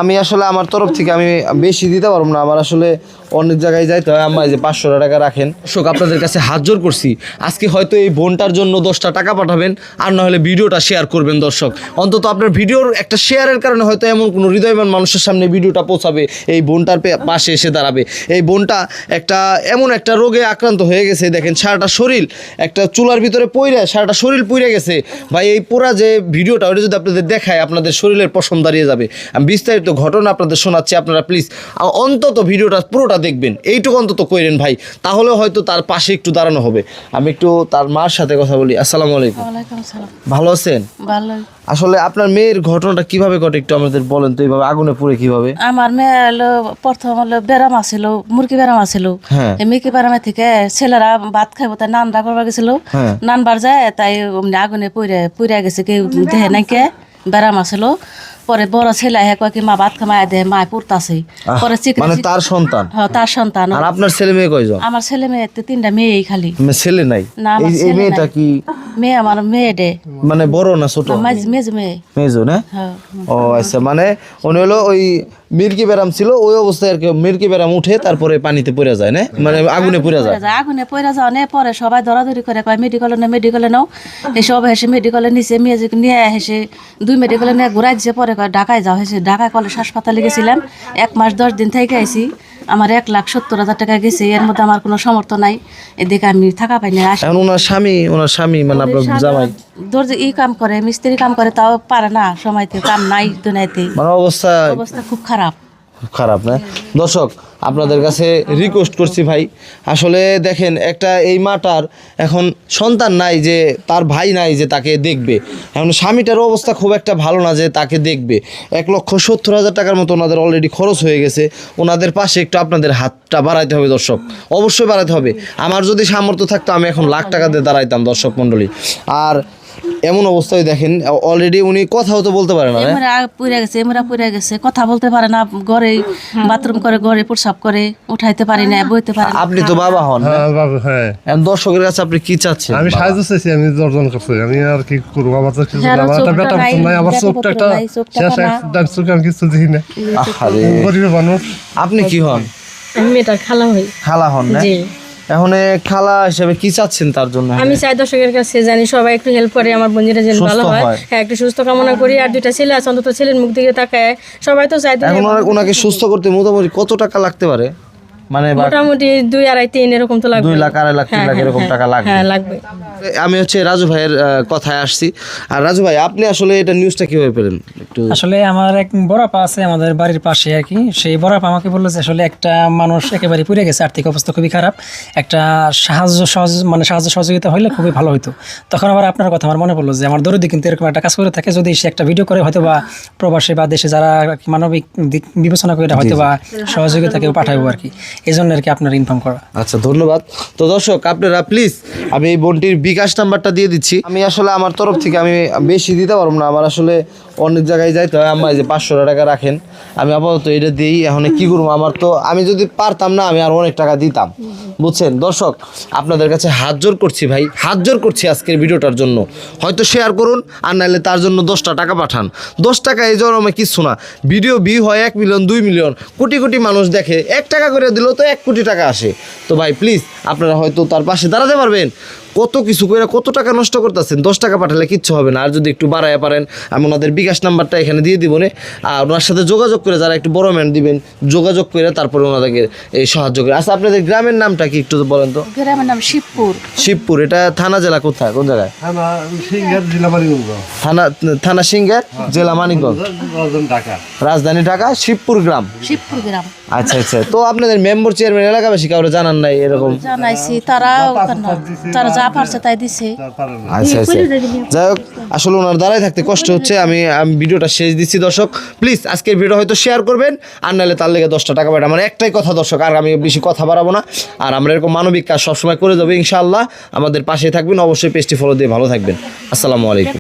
আমি আসলে আমার তরফ থেকে আমি বেশি দিতে পারবো না, আমার আসলে অনেক জায়গায় যাইতে হয়। আম্মা যে 500 টাকা রাখেন। দর্শক আপনাদের কাছে হাত জোর করছি, আজকে হয়তো এই বোনটার জন্য 10টা টাকা পাঠাবেন, আর না হলে ভিডিওটা শেয়ার করবেন। দর্শক অন্তত আপনার ভিডিওর একটা শেয়ারের কারণে হয়তো এমন কোনো হৃদয়বান মানুষের সামনে ভিডিওটা পৌঁছাবে, এই বোনটার পাশে এসে দাঁড়াবে। এই বোনটা এমন একটা রোগে আক্রান্ত হয়ে গেছে, দেখেন সারাটা শরীর একটা চুলার ভিতরে পইরে সারাটা শরীর পুড়ে গেছে ভাই। এই পুরা যে ভিডিওটা ওটা যদি আপনাদের দেখায় আপনাদের শরীরের পশম দাঁড়িয়ে যাবে। আমি বিস্তারিত ঘটনা আপনাদের শোনাচ্ছি, আপনারা প্লিজ অন্তত ভিডিওটা পুরোটা দেখবেন, এইটুকু অন্তত কইরেন ভাই, তাহলে হয়তো তার পাশে একটু দাঁড়ানো হবে। আমি একটু তার মার সাথে কথা বলি। আসসালামু আলাইকুম। ওয়ালাইকুম আসসালাম। ভালো আছেন? ভালো। আসলে আপনার মেয়ের ঘটনাটা কিভাবে ঘটে একটু আমাদের বলেন তো, এইভাবে আগুনে পুড়ে কিভাবে? আমার মেয়ে হলো প্রথম হলো ব্যারাম আছিল, মুরগি ব্যারাম আছিল। এই মুরগি ব্যারামে থেকে ছেলেরা ভাত খাইবো, তাই নানরা করবার গেছিল, নানবার যায় তাই আগুনে পুড়ে গেছে, কেউ দেহে নাকি ব্যারাম আছিল। পরে বড় ছেলে কয় কি মা ভাত খামায় দেহে, মা পুড়তাছে। পরে মানে তার সন্তান? হ্যাঁ, তার সন্তান। আর আপনার ছেলে মেয়ে কয়জন? আমার ছেলে মেয়ে 3টা মেয়েই খালি। ছেলে নাই? না, আমার এই ছেলে মেয়েটা নাই। কি মেয়ে আমার মেয়ে ডে, মানে বড় না ছোট? মেজ মেয়ে। মেজো না? ও আচ্ছা, মানে উনি হলো ওই মির্কি ব্যারাম ছিল, ওই অবস্থায় আর কি মির্কি ব্যারাম উঠে তারপরে পানিতে পড়ে যায় না, মানে আগুনে পড়ে যায়। আগুনে পড়ে যাওয়া নেই, পরে সবাই দৌড়াদৌড়ি করে কয় মেডিকেলে নাও। এসব হেসে মেডিকেলে নিচে মেয়েকে নিয়ে হেসে 2 মেডিকেলে নিয়ে ঘুরাই দিছে। পরে কয় ঢাকায় যাও, হেসে ঢাকায় কলেজ হাসপাতালে গেছিলাম। 1 মাস 10 দিন থেকে আইছি। আমার 1,70,000 টাকা গেছে, এর মধ্যে আমার কোনো সমর্থ নাই, এদিকে আমি থাকা পাই না। এখন ওনার স্বামী মানে আপনার জামাই দর্জি কাম করে, মিস্ত্রি কাম করে, তাও পারে না সময়তে, কাম নাই দুনিয়াতে, মানে অবস্থা খুব খারাপ না? দর্শক আপনাদের কাছে রিকোয়েস্ট করছি ভাই, আসলে দেখেন এই মাটার এখন সন্তান নাই, যে তার ভাই নাই যে তাকে দেখবে। এখন স্বামীটার অবস্থা খুব একটা ভালো না যে তাকে দেখবে। 1,70,000 টাকার মতো ওনাদের অলরেডি খরচ হয়ে গেছে। ওনাদের পাশে একটু আপনাদের হাতটা বাড়াইতে হবে দর্শক, অবশ্যই বাড়াইতে হবে। আমার যদি সামর্থ্য থাকতো আমি এখন লাখ টাকা দিয়ে দাঁড়াইতাম দর্শক মণ্ডলী। আর এমন অবস্থায় দেখেন অলরেডি উনি কথাও তো বলতে পারে না, পুড়ে গেছে, কথা বলতে পারে না, ঘরে বাথরুম করে, ঘরে প্রসাব করে, উঠাইতে পারি না, বইতে পারি না। আপনি তো বাবা হন? হ্যাঁ। দর্শকের কাছে আপনি কি চাচ্ছেন? আমি সাহায্য চাইছি, আমি দর্জন করছি, আমি আর কি করবো? আমার তো কিছু আমার একটা বেটা নাই, আমার চোখটা একটা শেষ একদম চোখে আমি কিছু দেখি না। গরিব মানুষ। আপনি কি হন? আমি মেয়েটার খালা হই। খালা হন না? এখন খালা হিসেবে কি চাচ্ছেন তার জন্য? আমি চাই দর্শকের কাছে জানি সবাই একটু হেল্প করে, আমার বোনেরা যেন ভালো হয়। হ্যাঁ, একটু সুস্থ কামনা করি। আর 2টা ছেলে আছে, অন্তত ছেলের মুখ দিকে তাকায় সবাই তো চাই। এখন ওনাকে সুস্থ করতে মোটামুটি কত টাকা লাগতে পারে? মানে মোটামুটি 2, 2.5, 3 এরকম তো লাগবে। 2 লাখ 2.5 লাখ 3 লাখ এরকম টাকা লাগবে। হ্যাঁ, লাগবে। আমি রাজু ভাইয়ের কথায় আসছি। আর রাজু ভাই, আপনি আসলে এটা নিউজটা কিভাবে পেলেন? একটু আসলে আমার এক বড় আপা আছে আমাদের বাড়ির পাশে আর কি, সেই বড় আপা আমাকে বললো যে আসলে একটা মানুষ একেবারে পুড়ে গেছে, আর্থিক অবস্থা খুবই খারাপ, একটা সাহায্য সহযোগিতা হলে খুবই ভালো হতো। তখন আবার আপনার কথা আমার মনে পড়লো যে আমার দরদি কিন্তু এরকম একটা কাজ করে থাকে, যদি সে একটা ভিডিও করে হয়তো বা প্রবাসী বা দেশে যারা মানবিক দিক বিবেচনা করে হয়তো বা সহযোগিতা কেউ পাঠাবো আর কি, এই জন্য আর কি আপনার ইনফর্ম করা। আচ্ছা, ধন্যবাদ। তো দর্শক আপনারা প্লিজ, আমি এই বোনটির বিকাশ নাম্বারটা দিয়ে দিচ্ছি। আমি আসলে আমার তরফ থেকে আমি বেশি দিতে পারবো না, আমার আসলে অনেক জায়গায় যাইতে হয়। আম্মা যে 500 টাকা রাখেন, আমি আপাতত এটা দিই। এখন কি করবো, আমার তো আমি যদি পারতাম না আমি আর অনেক টাকা দিতাম, বুঝছেন? দর্শক আপনাদের কাছে হাত জোর করছি ভাই, হাত জোর করছি আজকের ভিডিওটার জন্য, হয়তো শেয়ার করুন, আর নাহলে তার জন্য 10টা টাকা পাঠান। 10 টাকা এই জন্মে কিচ্ছু না। ভিডিও ভিউ হয় 1 মিলিয়ন 2 মিলিয়ন, কোটি কোটি মানুষ দেখে, 1 টাকা করে দিলেও তো 1 কোটি টাকা আসে। তো ভাই প্লিজ আপনারা হয়তো তার পাশে দাঁড়াতে পারবেন। কত কিছু করে কত টাকা নষ্ট করতেছেন, 10 টাকা পাঠালে কিচ্ছু হবে না। আর যদি একটু বাড়াইয়া পারেন, আমি ওনাদের বিকাশ নাম্বারটা এখানে দিয়ে দিব না, আর ওনার সাথে যোগাযোগ করে যারা একটু বড় ম্যান দিবেন, যোগাযোগ করে তারপরে ওনাদেরকে এই সাহায্য করে। আচ্ছা, আপনাদের গ্রামের নামটা কি একটু বলেন তো? গ্রামের নাম শিবপুর। শিবপুর, এটা থানা জেলা কোথায়, কোন জায়গায়? থানা সিংহের, জেলা মানিকগঞ্জ, রাজধানী ঢাকা, শিবপুর গ্রাম। আচ্ছা আচ্ছা। তো আপনাদের মেম্বার চেয়ারম্যান এলাকাবাসী কাউরে জানান নাই এরকম? জানাইছি, তারা যা পারছে তাই দিছে। আচ্ছা আচ্ছা, যাই হোক, আসলে ওনার দাঁড়ায় থাকতে কষ্ট হচ্ছে। আমি ভিডিওটা শেষ দিচ্ছি দর্শক, প্লিজ আজকের ভিডিও হয়তো শেয়ার করবেন, আর নাহলে তার লেগে 10টা টাকা পাঠান। আমার একটাই কথা দর্শক, আর আমি বেশি কথা বাড়াবো না। আর আমরা এরকম মানবিক কাজ সবসময় করে যাবো ইনশাআল্লাহ। আমাদের পাশে থাকবেন, অবশ্যই পেজটি ফলো দিয়ে ভালো থাকবেন। আসসালামু আলাইকুম।